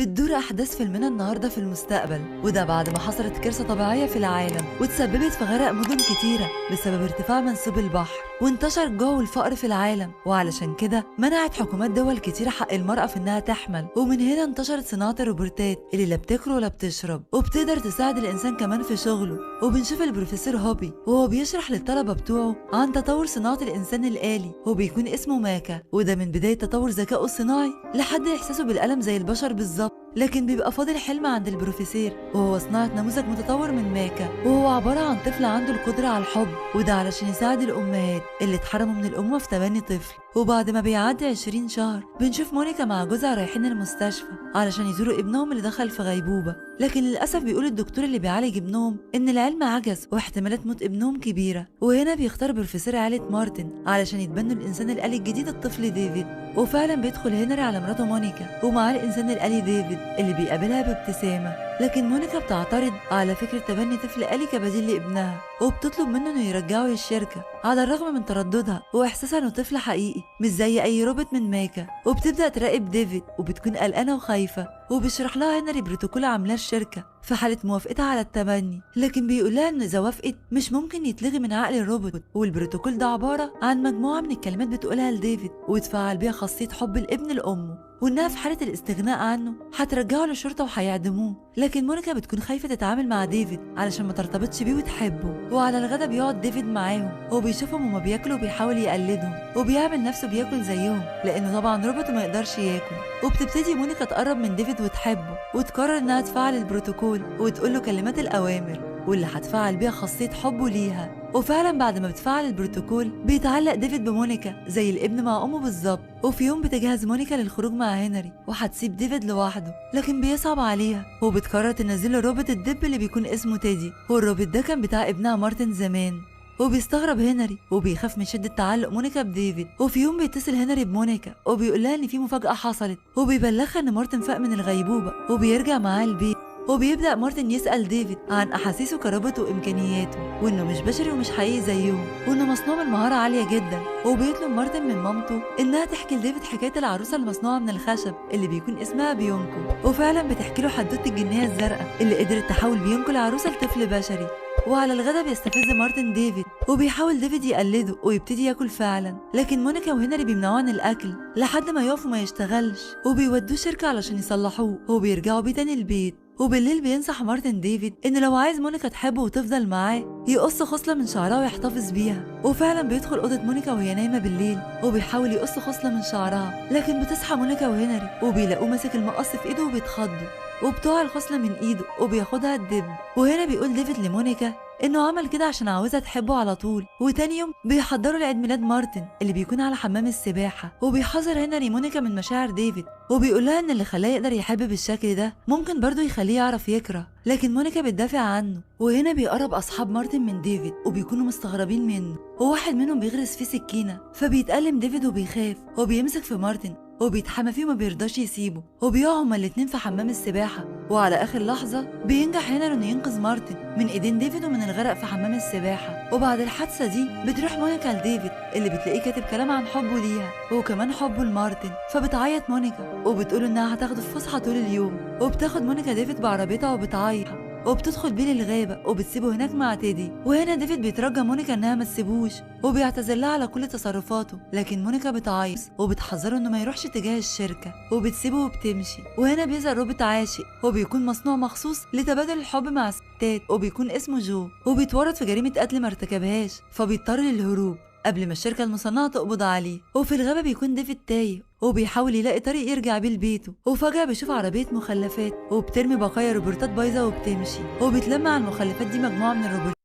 بتدور أحداث فيلمنا النهاردة في المستقبل، وده بعد ما حصلت كارثة طبيعية في العالم وتسببت في غرق مدن كتيرة بسبب ارتفاع منسوب البحر، وانتشر الجوع والفقر في العالم. وعلشان كده منعت حكومات دول كتيرة حق المرأة في إنها تحمل، ومن هنا انتشرت صناعة الروبوتات اللي لا بتاكل ولا بتشرب وبتقدر تساعد الإنسان كمان في شغله. وبنشوف البروفيسور هوبي وهو بيشرح للطلبة بتوعه عن تطور صناعة الإنسان الآلي، وبيكون اسمه ماكا، وده من بداية تطور ذكائه الصناعي لحد إحساسه بالألم زي البشر بالظبط. لكن بيبقى فاضل حلم عند البروفيسور، وهو صناعة نموذج متطور من ماكا، وهو عبارة عن طفل عنده القدرة على الحب، وده علشان يساعد الأمهات اللي اتحرموا من الأمومة في تبني طفل. وبعد ما بيعدي 20 شهر بنشوف مونيكا مع جوزها رايحين المستشفى علشان يزوروا ابنهم اللي دخل في غيبوبة، لكن للأسف بيقول الدكتور اللي بيعالج ابنهم إن العلم عجز واحتمالات موت ابنهم كبيرة. وهنا بيختار بروفيسور عائلة مارتن علشان يتبنوا الإنسان الآلي الجديد الطفل ديفيد. وفعلا بيدخل هنري على مراته مونيكا ومعاه الإنسان الآلي ديفيد اللي بيقابلها بابتسامة، لكن مونيكا بتعترض على فكرة تبني طفل آلي كبديل لابنها، وبتطلب منه انه يرجعه للشركة على الرغم من ترددها واحساسها انه طفل حقيقي مش زي اي روبوت من ماكا. وبتبدأ تراقب ديفيد وبتكون قلقانة وخايفة، وبيشرح لها هنري بروتوكول عاملاه الشركة في حالة موافقتها على التبني، لكن بيقول لها ان اذا وافقت مش ممكن يتلغي من عقل الروبوت، والبروتوكول ده عبارة عن مجموعة من الكلمات بتقولها لديفيد وتفعل بيها خاصية حب الابن لأمه، وانها في حالة الاستغناء عنه هترجعه للشرطة وهيعدموه. لكن مونيكا بتكون خايفة تتعامل مع ديفيد علشان ما ترتبطش بيه وتحبه. وعلى الغدا بيقعد ديفيد معاهم وبيشوفهم هما بياكلوا وبيحاول يقلدهم وبيعمل نفسه بياكل زيهم لانه طبعا روبوت وما يقدرش ياكل. وبتبتدي مونيكا تقرب من ديفيد وتحبه، وتقرر انها تفعل البروتوكول وتقول له كلمات الاوامر واللي هتفعل بيها خاصية حبه ليها. وفعلا بعد ما بتفعل البروتوكول بيتعلق ديفيد بمونيكا زي الابن مع امه بالظبط. وفي يوم بتجهز مونيكا للخروج مع هنري وهتسيب ديفيد لوحده، لكن بيصعب عليها وبتقرر تنزله روبوت الدب اللي بيكون اسمه تيدي، والروبوت ده كان بتاع ابنها مارتن زمان. وبيستغرب هنري وبيخاف من شدة تعلق مونيكا بديفيد. وفي يوم بيتصل هنري بمونيكا وبيقول لها ان في مفاجأة حصلت، وبيبلغها ان مارتن فاق من الغيبوبة وبيرجع معاه البيت. وبيبدأ مارتن يسأل ديفيد عن أحاسيسه كروبوت وإمكانياته، وإنه مش بشري ومش حقيقي زيهم، وإنه مصنوع من مهارة عالية جدا. وبيطلب مارتن من مامته إنها تحكي لديفيد حكاية العروسة المصنوعة من الخشب اللي بيكون اسمها بيونكو. وفعلا بتحكي له حدوتة الجنية الزرقاء اللي قدرت تحول بيونكو العروسة لطفل بشري. وعلى الغدا بيستفز مارتن ديفيد وبيحاول ديفيد يقلده ويبتدي ياكل فعلا، لكن مونيكا وهنري بيمنعوه عن الاكل لحد ما يقف وما يشتغلش، وبيودوه شركة علشان يصلحوه وبيرجعوا بيه تاني البيت. وبالليل بينصح مارتن ديفيد ان لو عايز مونيكا تحبه وتفضل معاه يقص خصلة من شعرها ويحتفظ بيها. وفعلا بيدخل اوضة مونيكا وهي نايمة بالليل وبيحاول يقص خصلة من شعرها، لكن بتصحى مونيكا وهنري وبيلاقوه ماسك المقص في ايده وبيتخضوا وبتقع الخصلة من ايده وبياخدها الدب. وهنا بيقول ديفيد لمونيكا انه عمل كده عشان عاوزها تحبه على طول. وتاني يوم بيحضروا لعيد ميلاد مارتن اللي بيكون على حمام السباحة، وبيحذر هنري مونيكا من مشاعر ديفيد وبيقول لها ان اللي خلاه يقدر يحب بالشكل ده ممكن برضه يخليه يعرف يكره، لكن مونيكا بتدافع عنه. وهنا بيقرب اصحاب مارتن من ديفيد وبيكونوا مستغربين منه، وواحد منهم بيغرس فيه سكينة فبيتألم ديفيد وبيخاف وبيمسك في مارتن وبيتحمى فيه وما بيرضاش يسيبه، وبيقعوا هما الاتنين في حمام السباحة. وعلى اخر لحظة بينجح هنري انه ينقذ مارتن من ايدين ديفيد ومن الغرق في حمام السباحة. وبعد الحادثة دي بتروح مونيكا لديفيد اللي بتلاقيه كاتب كلام عن حبه ليها وكمان حبه لمارتن، فبتعيط مونيكا وبتقول انها هتاخده في فسحة طول اليوم. وبتاخد مونيكا ديفيد بعربيتها وبتعيط وبتدخل بيه للغابة وبتسيبه هناك مع تيدي. وهنا ديفيد بيترجى مونيكا انها ما تسيبوش وبيعتذر لها على كل تصرفاته، لكن مونيكا بتعيط وبتحذره انه ما يروحش تجاه الشركة وبتسيبه وبتمشي. وهنا بيظهر روبوت عاشق وبيكون مصنوع مخصوص لتبادل الحب مع الستات وبيكون اسمه جو، وبيتورط في جريمة قتل ما ارتكبهاش فبيضطر للهروب قبل ما الشركة المصنعة تقبض عليه. وفي الغابة بيكون ديفيد تايه وبيحاول يلاقي طريق يرجع بيه لبيته، وفجأة بيشوف عربية مخلفات وبترمي بقايا روبوتات بايظة وبتمشي، وبيتلم على المخلفات دي مجموعة من الروبوتات،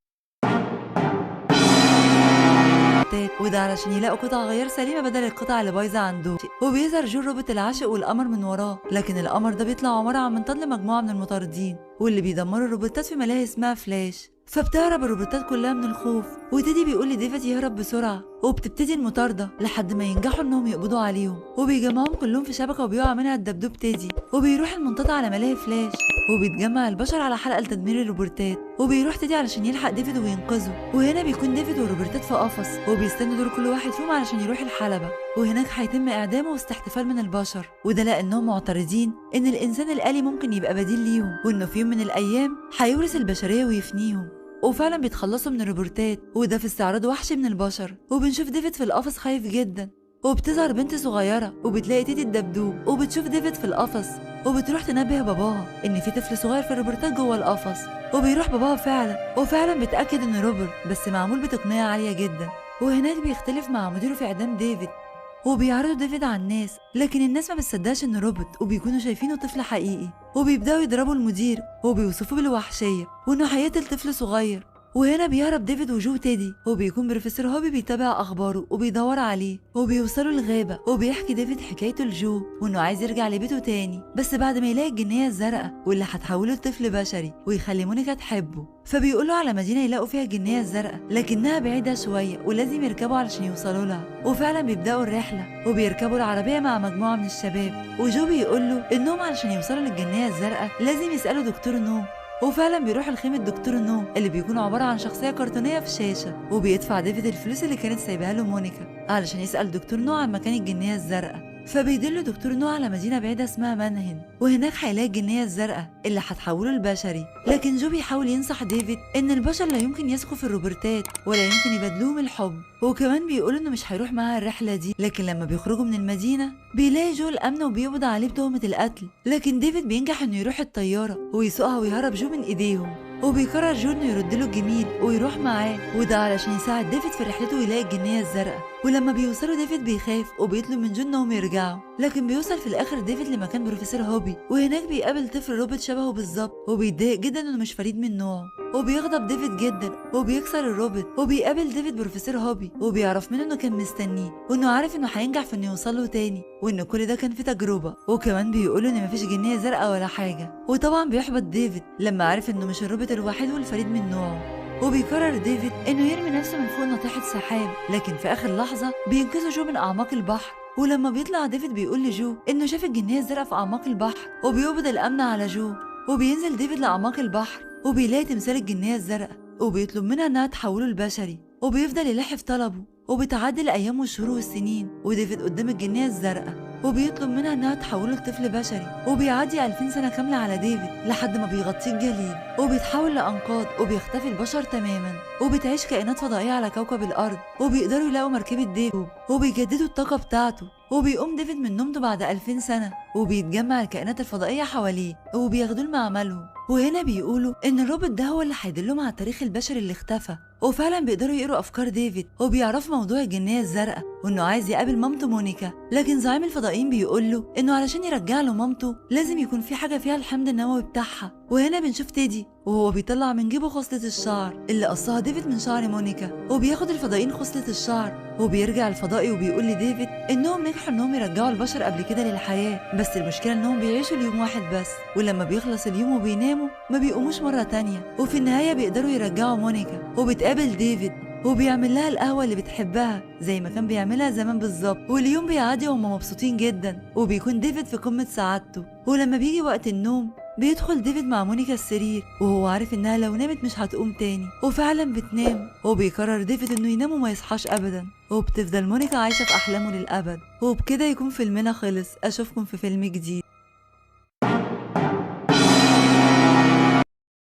وده علشان يلاقوا قطع غيار سليمة بدل القطع اللي بايظة عنده. وبيظهر جو روبوت العاشق والقمر من وراه، لكن القمر ده بيطلع عبارة عن منطاد لمجموعة من المطاردين واللي بيدمروا الروبوتات في ملاهي اسمها فلاش. فبتهرب الروبوتات كلها من الخوف وتيدي بيقول لديفيد يهرب بسرعة، وبتبتدي المطاردة لحد ما ينجحوا انهم يقبضوا عليهم، وبيجمعهم كلهم في شبكة وبيقع منها الدبدوب تيدي، وبيروح المنطقة على ملاهي فلاش، وبيتجمع البشر على حلقة لتدمير الروبوتات، وبيروح تيدي علشان يلحق ديفيد وينقذه. وهنا بيكون ديفيد والروبوتات في قفص، وبيستنوا دور كل واحد فيهم علشان يروح الحلبة، وهناك هيتم اعدامه وسط احتفال من البشر، وده لانهم معترضين ان الانسان الآلي ممكن يبقى بديل ليهم، وانه في يوم من الايام هيورث البشرية ويفنيهم. وفعلا بيتخلصوا من الروبوتات، وده في استعراض وحشي من البشر، وبنشوف ديفيد في القفص خايف جدا، وبتظهر بنت صغيرة وبتلاقي تيدي الدبدوب، وبتشوف ديفيد في القفص، وبتروح تنبه باباها ان في طفل صغير في الروبوتات جوه القفص، وبيروح باباها فعلا، وفعلا بتأكد انه روبوت بس معمول بتقنية عالية جدا. وهناك بيختلف مع مديره في اعدام ديفيد، وبيعرضوا ديفيد على الناس، لكن الناس ما بتصدقش انه روبوت، وبيكونوا شايفينه طفل حقيقي، وبيبداوا يضربوا المدير وبيوصفوه بالوحشية وانه هيقتل طفل صغير. وهنا بيهرب ديفيد وجو تيدي، وبيكون بروفيسور هوبي بيتابع اخباره وبيدور عليه، وبيوصلوا الغابه، وبيحكي ديفيد حكايته لجو وانه عايز يرجع لبيته تاني، بس بعد ما يلاقي الجنيه الزرقاء واللي هتحوله لطفل بشري ويخلي مونيكا تحبه. فبيقولوا على مدينه يلاقوا فيها الجنيه الزرقاء لكنها بعيده شويه ولازم يركبوا علشان يوصلوا لها، وفعلا بيبداوا الرحله وبيركبوا العربيه مع مجموعه من الشباب، وجو بيقول له انهم علشان يوصلوا للجنيه الزرقاء لازم يسالوا دكتور نو. وفعلا بيروح لخيمة دكتور نو اللي بيكون عبارة عن شخصية كرتونية في شاشة، وبيدفع ديفيد الفلوس اللي كانت سايبها له مونيكا علشان يسأل دكتور نو عن مكان الجنية الزرقاء. فبيدل دكتور نو على مدينة بعيدة اسمها منهن، وهناك هيلاقي الجنية الزرقاء اللي هتحوله لبشري، لكن جو بيحاول ينصح ديفيد ان البشر لا يمكن يثقوا في الروبوتات ولا يمكن يبادلوهم الحب، وكمان بيقول انه مش هيروح معاها الرحلة دي. لكن لما بيخرجوا من المدينة بيلاقي جو الامن وبيقبض عليه بتهمة القتل، لكن ديفيد بينجح انه يروح الطيارة ويسوقها ويهرب جو من ايديهم، وبيقرر جو انه يرد له الجميل ويروح معاه، وده علشان يساعد ديفيد في رحلته ويلاقي الجنيه الزرقاء. ولما بيوصلوا ديفيد بيخاف وبيطلب من جو انهم يرجعوا، لكن بيوصل في الاخر ديفيد لمكان بروفيسور هوبي، وهناك بيقابل طفل روبوت شبهه بالظبط، وبيتضايق جدا انه مش فريد من نوعه، وبيغضب ديفيد جدا وبيكسر الروبوت. وبيقابل ديفيد بروفيسور هوبي وبيعرف منه انه كان مستنيه، وانه عارف انه هينجح في انه يوصل له تاني، وان كل ده كان في تجربه، وكمان بيقولوا ان مفيش جنيه زرقاء ولا حاجه. وطبعا بيحبط ديفيد لما عارف انه مش الروبوت الوحيد والفريد من نوعه، وبيقرر ديفيد انه يرمي نفسه من فوق ناطحه سحاب، لكن في اخر لحظه بينقذه جو من اعماق البحر. ولما بيطلع ديفيد بيقول لجو انه شاف الجنيه الزرقاء في اعماق البحر، وبيقبض الامن على جو، وبينزل ديفيد لاعماق البحر وبيلاقي تمثال الجنيه الزرقاء، وبيطلب منها انها تحوله لبشري، وبيفضل يلح في طلبه، وبتعدي الايام والشهور والسنين وديفيد قدام الجنيه الزرقاء وبيطلب منها انها تحوله لطفل بشري، وبيعدي 2000 سنه كامله على ديفيد لحد ما بيغطيه الجليد وبيتحول لانقاض وبيختفي البشر تماما، وبتعيش كائنات فضائيه على كوكب الارض، وبيقدروا يلاقوا مركبه ديفيد وبيجددوا الطاقه بتاعته. وبيقوم ديفيد من نومته بعد 2000 سنه وبيتجمع الكائنات الفضائيه حواليه وبياخدوه لمعملهم، وهنا بيقولوا ان الروبوت ده هو اللي هيدلهم على التاريخ البشري اللي اختفى، وفعلا بيقدروا يقروا افكار ديفيد وبيعرفوا موضوع الجنيه الزرقاء وانه عايز يقابل مامته مونيكا، لكن زعيم الفضائيين بيقول له انه علشان يرجع له مامته لازم يكون في حاجه فيها الحمض النووي بتاعها. وهنا بنشوف تيدي وهو بيطلع من جيبه خصلة الشعر اللي قصها ديفيد من شعر مونيكا، وبياخد الفضائيين خصلة الشعر، وبيرجع الفضائي وبيقول لديفيد انهم نجحوا انهم يرجعوا البشر قبل كده للحياة، بس المشكلة انهم بيعيشوا اليوم واحد بس، ولما بيخلص اليوم وبيناموا ما بيقوموش مرة تانية، وفي النهاية بيقدروا يرجعوا مونيكا. وبتقابل ديفيد وبيعمل لها القهوة اللي بتحبها زي ما كان بيعملها زمان بالظبط، واليوم بيعدي وهم مبسوطين جدا، وبيكون ديفيد في قمة سعادته. ولما بيجي وقت النوم بيدخل ديفيد مع مونيكا السرير وهو عارف انها لو نامت مش هتقوم تاني، وفعلا بتنام، وبيقرر ديفيد انه ينام وما يصحاش ابدا، وبتفضل مونيكا عايشة في احلامه للابد. وبكده يكون فيلمنا خلص، اشوفكم في فيلم جديد.